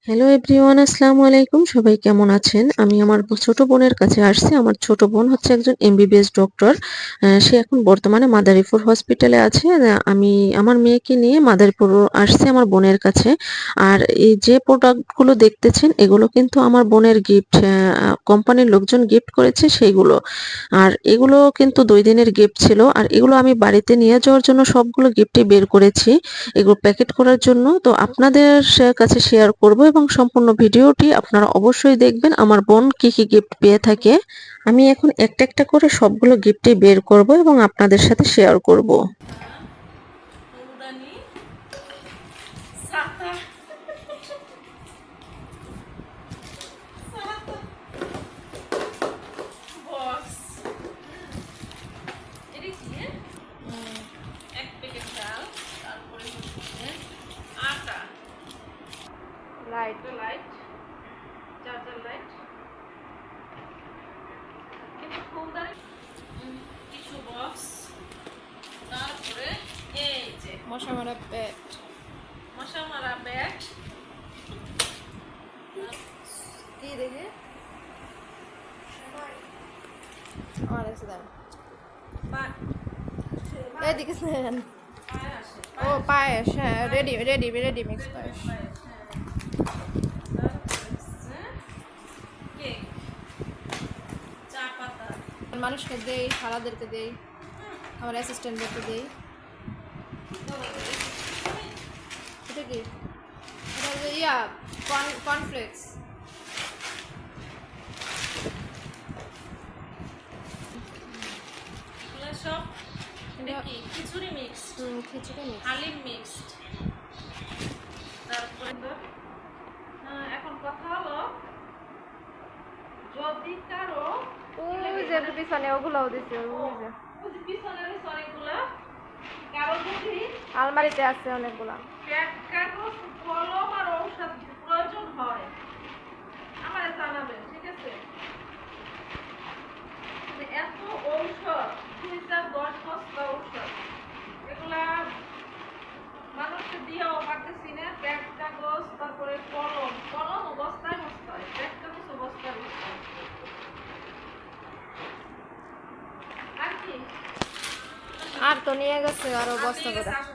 Hello everyone, আসসালামু আলাইকুম। সবাই কেমন আছেন? আমি আমার ছোট বোনের কাছে আসছি। আমার ছোট বোন হচ্ছে একজন এমবিবিএস ডক্টর। সে এখন বর্তমানে মাদারীপুর হসপিটালে আছে। আমি আমার মেয়েকে নিয়ে মাদারীপুর আসছি আমার বোনের কাছে। আর এই যে প্রোডাক্টগুলো দেখতেছেন এগুলো কিন্তু আমার বোনের গিফট, কোম্পানির লোকজন গিফট করেছে সেইগুলো। আর এগুলো কিন্তু 2 দিনের গিফট ছিল। আর এগুলো আমি বাড়িতে নিয়ে যাওয়ার জন্য সবগুলো গিফটই বের করেছি। এগুলো প্যাকেট করার জন্য। তো আপনাদের কাছে শেয়ার করব এবং সম্পূর্ণ ভিডিওটি আপনারা অবশ্যই দেখবেন আমার বোন কি কি গিফট পেয়ে থাকে। আমি এখন একটা একটা করে সবগুলো গিফটই বের করব এবং আপনাদের সাথে শেয়ার করব। ফুলদানি, ছাতা, ছাতা, বক্স, এটা কি? এক প্যাকেট চাল, তারপরে হচ্ছে আটা, লাইট লাইট, চার্জার লাইট, কিন্তু ফুলদানি, কিছু বক্স, তারপরে এই যে মশা মারা প্যাট মশা মারা ব্যাট, কি দেখে আমার কাছে দাও এদিকে স্নেন পায়েস, ও পায়েস, হ্যাঁ, রেডি রেডি রেডি মিক্স পায়েস। পায়েস, হ্যাঁ। তারপরে হচ্ছে কেক, চা পাতা, মানুষকে দেই, সারাদেরকে দেই, আমার অ্যাসিস্ট্যান্টদেরকে দেই। এটা কি? এটা হচ্ছে ইয়া কর্নফ্লেক্স। এগুলো সব কি খিচুড়ি মিক্সড, খিচুড়ি মিক্স। হালিম মিক্সড। তারপরে এখন কথা হলো, যদি কারো ওই যে পিছনে ওগুলোও দিছে, ওই যে ওই যে পিছনের এই সরিগুলো কারো যদি আলমারিতে আছে অনেকগুলা। প্যাক কাগজ, কলম আর ঔষধ প্রয়োজন হয় আমার জানাবেন, ঠিক আছে? যে এত ঔষধ, 2-10 বস্তা ঔষধ, এগুলা মানুষকে দিয়েও পারতেছি না। ব্যাগ কাগজ, তারপরে কলম, কলম বস্তায় বস্তায়, ব্যাগ কাগজ বস্তায় বস্তায়। আর কি? আর তো নিয়ে গেছে আরো আর বস্তা নিয়ে গেছে করে।